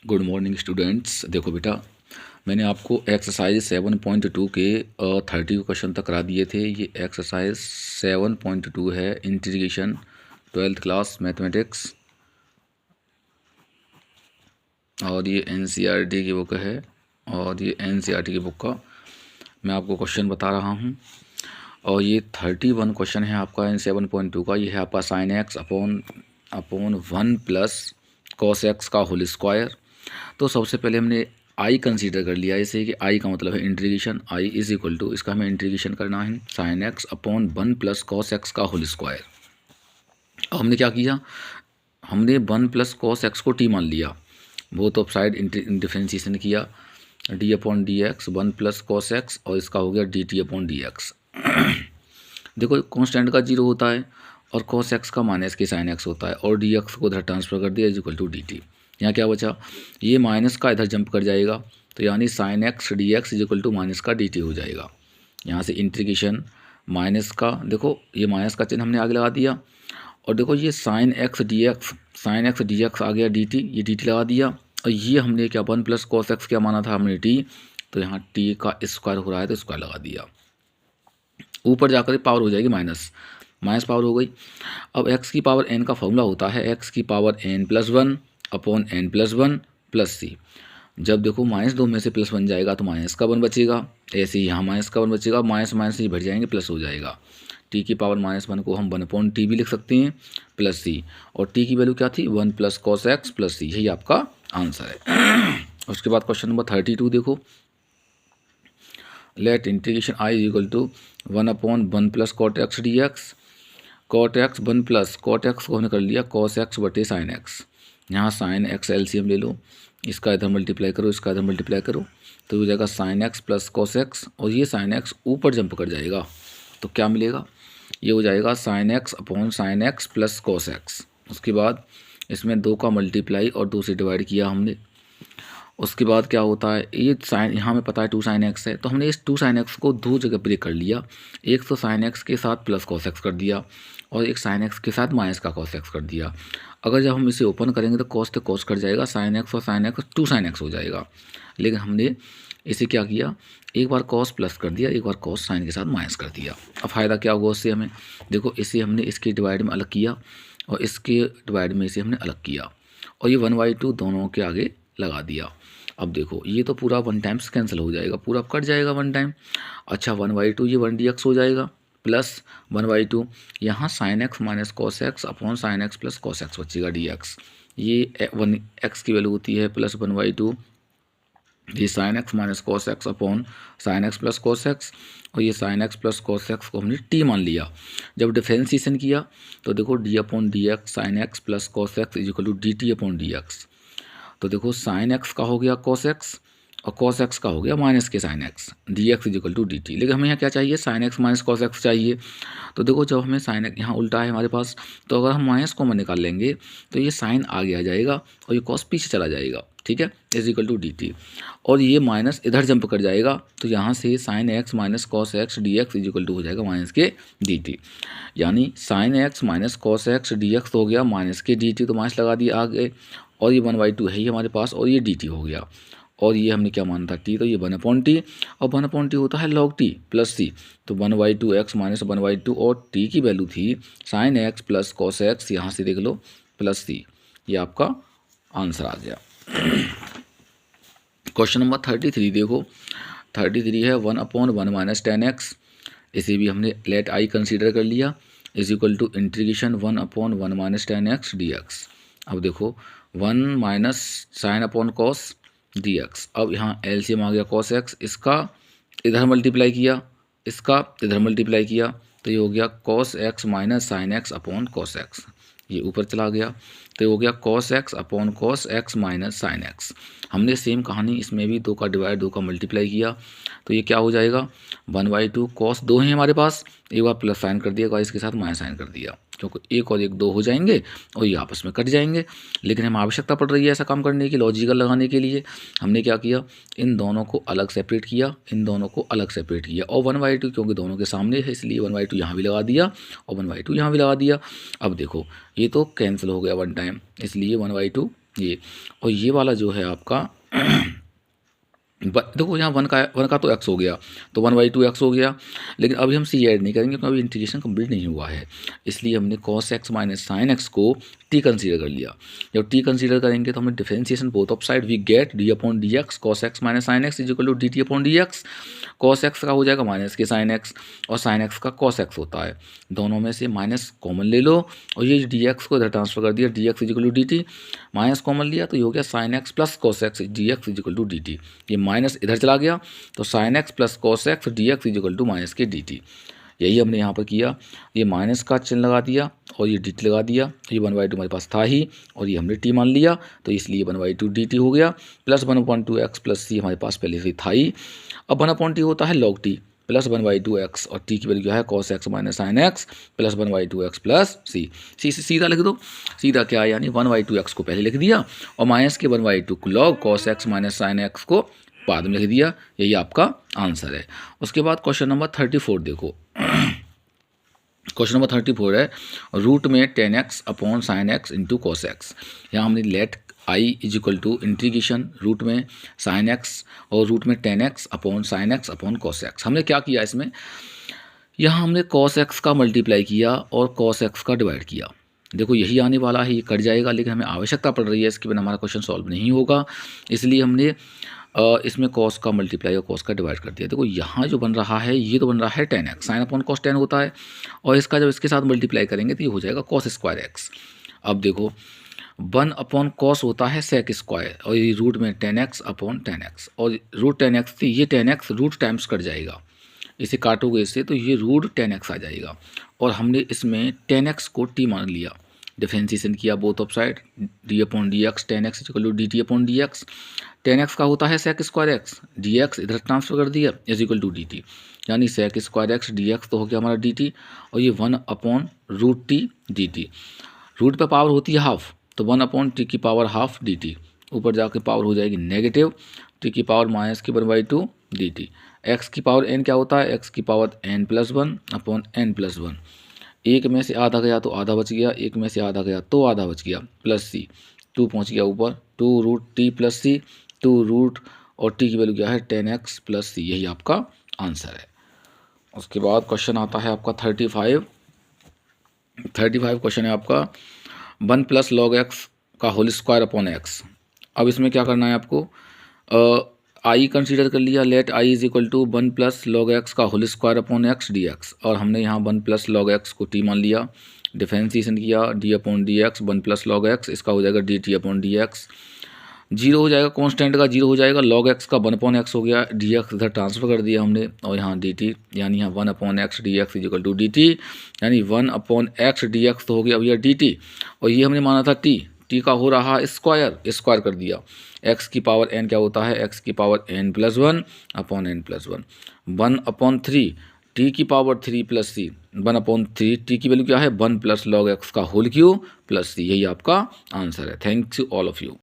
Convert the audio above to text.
Good morning students. देखो बेटा, मैंने आपको एक्सरसाइज 7.2 के 30 क्वेश्चन तक करा दिए थे। ये एक्सरसाइज 7.2 है, इंटीग्रेशन 12th क्लास मैथमेटिक्स, और ये एनसीईआरटी की बुक है। और ये एनसीईआरटी की बुक का मैं आपको क्वेश्चन बता रहा हूँ। और ये 31 क्वेश्चन है आपका इन 7.2 का। ये है आपका sign x upon 1 plus cos x का होल स्क्वायर। तो सबसे पहले हमने आई कंसीडर कर लिया इसे, कि आई का मतलब है integration. I is equal to, इसका हमें इंटीग्रेशन करना है sine x upon 1 plus cos x का होल स्क्वायर। अब हमने क्या किया, हमने 1 प्लस कॉस एक्स को टी मान लिया, बोथ ऑफ साइड डिफ्रेंशिएशन किया, D upon D x 1 plus cos x, और इसका हो गया d T upon D x. देखो कॉन्स्टेंट का 0 होता है और कॉस एक्स का माइनस के साइन एक्स होता है, और डी एक्स को इधर ट्रांसफर कर दिया is equal to D t. यहाँ क्या बचा, ये माइनस का इधर जंप कर जाएगा, तो यानी sine x D x is equal to minus का डी टी हो जाएगा। यहाँ से इंटीग्रेशन माइनस का, देखो ये माइनस का चिन्ह हमने आगे लगा दिया, और देखो ये साइन एक्स डी एक्स आ गया डी टी, ये डी टी लगा दिया। और ये हमने क्या 1 प्लस कॉस एक्स क्या माना था हमने टी, तो यहाँ टी का स्क्वायर हो रहा है तो स्क्वायर लगा दिया। ऊपर जाकर पावर हो जाएगी माइनस, माइनस पावर हो गई। अब x की पावर n का फॉर्मूला होता है x की power n+1 upon n+1 plus सी। जब देखो -2 में से +1 जाएगा तो माइनस का 1 बचेगा, ऐसे ही यहाँ माइनस का 1 बचेगा, माइनस माइनस ही भर जाएंगे, प्लस हो जाएगा। t की पावर -1 को हम 1/t भी लिख सकते हैं प्लस सी, और t की वैल्यू क्या थी 1 plus cos x plus C, यही आपका आंसर है। उसके बाद क्वेश्चन नंबर 32 देखो, let integration I is equal to 1/1 plus cot x D x. Cot x 1 plus cot x को हमने कर लिया कॉस एक्स बटे साइन एक्स। यहाँ साइन एक्स एलसीएम ले लो, इसका इधर मल्टीप्लाई करो, इसका इधर मल्टीप्लाई करो, तो हो जाएगा sine x plus cos x, और ये साइन एक्स ऊपर जंप कर जाएगा तो क्या मिलेगा, ये हो जाएगा sign x upon sine x plus cos x. उसके बाद इसमें 2 का मल्टीप्लाई और 2 से डिवाइड किया हमने। उसके बाद क्या होता है, ये साइन यहाँ में पता है 2 साइन एक्स है, तो हमने इस 2 साइन एक्स को 2 जगह ब्रेक कर लिया। एक तो साइन एक्स के साथ प्लस कॉस एक्स कर दिया, और एक साइन एक्स के साथ माइनस का कॉस एक्स कर दिया। अगर जब हम इसे ओपन करेंगे तो कॉस तो कॉस कट जाएगा, साइन एक्स और साइन एक्स 2 साइन एक्स हो जाएगा। लेकिन हमने इसे क्या किया, एक बार कॉस प्लस कर दिया, एक बार कॉस साइन के साथ माइनस कर दिया। अब फ़ायदा क्या होगा उससे हमें, देखो इसे हमने इसके डिवाइड में अलग किया और इसके डिवाइड में इसे हमने अलग किया, और ये 1/2 दोनों के आगे लगा दिया। अब देखो ये तो पूरा 1 टाइम्स कैंसिल हो जाएगा, पूरा कट जाएगा 1 टाइम। अच्छा 1/2 ये 1 dx हो जाएगा, प्लस 1/2 यहाँ sine x minus cos x upon sine x plus cos x बचेगा dx। ये 1 x की वैल्यू होती है प्लस 1/2, ये sign x minus cos x upon sine x plus cos x, और ये sine x plus cos x को हमने टी मान लिया। जब डिफ्रेंशिएशन किया तो देखो d upon D x sine x plus cos x is equal to D T upon D x. तो देखो साइन एक्स का हो गया कॉस एक्स, और कॉस एक्स का हो गया माइनस के sine x, D x is equal to D t. लेकिन हमें यहाँ क्या चाहिए, sine x minus cos x चाहिए। तो देखो जब हमें साइन एक्स यहाँ उल्टा है हमारे पास, तो अगर हम माइनस कॉमन निकाल लेंगे तो ये साइन आगे आ जाएगा और ये कॉस पीछे चला जाएगा, ठीक है, is equal to D T. और ये माइनस इधर जंप कर जाएगा, तो यहाँ से sine x minus cos x D x is equal to हो जाएगा माइनस के डी टी। यानी sine x minus cos x D x हो गया माइनस के डी टी, तो माइनस लगा दिया आगे, और ये 1/2 है ही हमारे पास, और ये डी टी हो गया। और ये हमने क्या माना था टी, तो ये 1/t, और 1/t होता है log t प्लस सी। तो 1/2 एक्स माइनस 1/2, और टी की वैल्यू थी sine x plus cos x, यहाँ से देख लो प्लस सी, ये आपका आंसर आ गया। क्वेश्चन नंबर 33 देखो, 33 है 1/1 माइनस 10x। इसे भी हमने लेट आई कंसीडर कर लिया is equal to integration 1/1 minus 10x dx। अब देखो 1 minus sine upon cos d x. अब यहाँ एलसीएम आ गया कॉस एक्स, इसका इधर मल्टीप्लाई किया, इसका इधर मल्टीप्लाई किया, तो ये हो गया cos x minus sine x upon cos x, ये ऊपर चला गया, तो ये हो गया cos x upon cos x minus sine x. हमने सेम कहानी इसमें भी 2 का डिवाइड 2 का मल्टीप्लाई किया, तो ये क्या हो जाएगा 1/2 कॉस 2 है हमारे पास, एक बार प्लस साइन कर दिया, एक बार इसके साथ माइनस साइन कर दिया, क्योंकि 1 और 1 2 हो जाएंगे और ये आपस में कट जाएंगे। लेकिन हमें आवश्यकता पड़ रही है ऐसा काम करने की, लॉजिकल लगाने के लिए हमने क्या किया, इन दोनों को अलग सेपरेट किया, इन दोनों को अलग सेपरेट किया, और 1/2 क्योंकि दोनों के सामने है इसलिए 1/2 यहाँ भी लगा दिया और 1/2 यहाँ भी लगा दिया। अब देखो ये तो कैंसिल हो गया 1 टाइम, इसलिए 1/2 ये, और ये वाला जो है आपका देखो यहाँ वन का तो एक्स हो गया, तो 1/2 एक्स हो गया, लेकिन अभी हम सी ऐड नहीं करेंगे क्योंकि अभी इंटीग्रेशन कंप्लीट नहीं हुआ है, इसलिए हमने cos x minus sine x को टी कंसीडर कर लिया। जब टी कंसीडर करेंगे तो हमें differentiation both of side we get d upon D x cos x minus sine x is equal to D T upon D x. Cos x का हो जाएगा माइनस के साइन एक्स, और साइन एक्स का cos x होता है, दोनों में से माइनस कॉमन ले लो, और ये डी एक्स को इधर ट्रांसफर कर दिया, d x is equal to D t, minus common लिया तो ये हो गया sine x plus cos x D x is equal to D t. ये माइनस इधर चला गया तो sine x plus cos x D x is equal to minus के डी टी। यही हमने यहाँ पर किया, ये माइनस का चिन्ह लगा दिया और ये डी टी लगा दिया, ये 1/2 हमारे पास था ही और ये हमने टी मान लिया, तो इसलिए 1/2 डी टी हो गया, प्लस 1/2 एक्स प्लस सी हमारे पास पहले से था ही। अब 1/टी होता है लॉग टी प्लस 1/2 एक्स, और टी की वैल्यू क्या है cos x minus sine x plus 1/2 X plus C. C से सीधा लिख दो, सीधा क्या है यानी 1/2 एक्स को पहले लिख दिया और माइनस के 1/2 log cos x minus sine x को बाद में लिख दिया, यही आपका आंसर है। उसके बाद क्वेश्चन नंबर 34 देखो। क्वेश्चन नंबर 34 है रूट में 10x upon sine x into cos x. यहाँ हमने let I is equal to integration root में साइन एक्स और रूट में 10x upon sine x upon cos x. हमने क्या किया इसमें, यहाँ हमने कॉस एक्स का मल्टीप्लाई किया और कॉस एक्स का डिवाइड किया। देखो यही आने वाला है, ये कट जाएगा, लेकिन हमें आवश्यकता पड़ रही है, इसके बिना हमारा क्वेश्चन सॉल्व नहीं होगा, इसलिए हमने इसमें कॉस का मल्टीप्लाई और कॉस का डिवाइड कर दिया। देखो यहाँ जो बन रहा है ये तो बन रहा है 10x, साइन अपॉन कॉस 10 होता है, और इसका जब इसके साथ मल्टीप्लाई करेंगे तो ये हो जाएगा कॉस स्क्वायर एक्स। अब देखो 1 अपॉन कॉस होता है सेक स्क्वायर, और ये रूट में 10x अपॉन 10x, और रूट 10x थी, ये 10x रूट टाइम्स कट जाएगा, इसे काटोगे इससे तो ये रूट 10x आ जाएगा, और हमने इसमें 10x को टी मान लिया, डिफरेंशिएशन किया both of side, D upon D X 10x equal to D T upon D X. 10x का होता है sec square X, D X इधर ट्रांसफर कर दिया is equal to D T, यानी sec square X D x तो हो गया हमारा डी टी, और ये 1 upon root T D T, root पर पावर होती है हाफ, तो 1 अपॉन टी की पावर हाफ डी टी, ऊपर जाके पावर हो जाएगी नेगेटिव टी की पावर माइनस की 1/2 डी टी। एक्स की पावर एन क्या होता है, एक्स की power n plus 1 upon n plus 1, एक में से आधा गया तो आधा बच गया, एक में से आधा गया तो आधा बच गया, प्लस सी 2 पहुँच गया ऊपर, 2 रूट टी प्लस सी, 2 रूट और टी की वैल्यू क्या है 10x प्लस सी, यही आपका आंसर है। उसके बाद क्वेश्चन आता है आपका 35 क्वेश्चन है आपका 1 प्लस लॉग एक्स का होल स्क्वायर अपॉन एक्स। अब इसमें क्या करना है आपको, आई कंसीडर कर लिया, let I is equal to 1 plus log x का whole square upon x D X, और हमने यहाँ 1 प्लस लॉग एक्स को टी मान लिया, डिफरेंशिएशन किया D upon D x 1 plus log X, इसका हो जाएगा D T upon D X, zero हो जाएगा, कांस्टेंट का जीरो हो जाएगा, लॉग एक्स का 1 अपॉन एक्स हो गया, डी एक्स इधर ट्रांसफर कर दिया हमने, और यहाँ डी टी यानी यहाँ 1 upon x D x is equal to D T, यानी 1 अपॉन एक्स डी एक्स तो हो गया भैया डी टी, और ये हमने माना था टी, टी का हो रहा स्क्वायर कर दिया, एक्स की पावर एन क्या होता है, एक्स की पावर एन प्लस 1 अपॉन एन प्लस 1, 1 अपॉन 3 टी की power 3 plus C, 1 upon 3 t की वैल्यू क्या है 1 प्लस लॉग एक्स का होल क्यूब प्लस सी, यही आपका आंसर है। Thanks you all of you.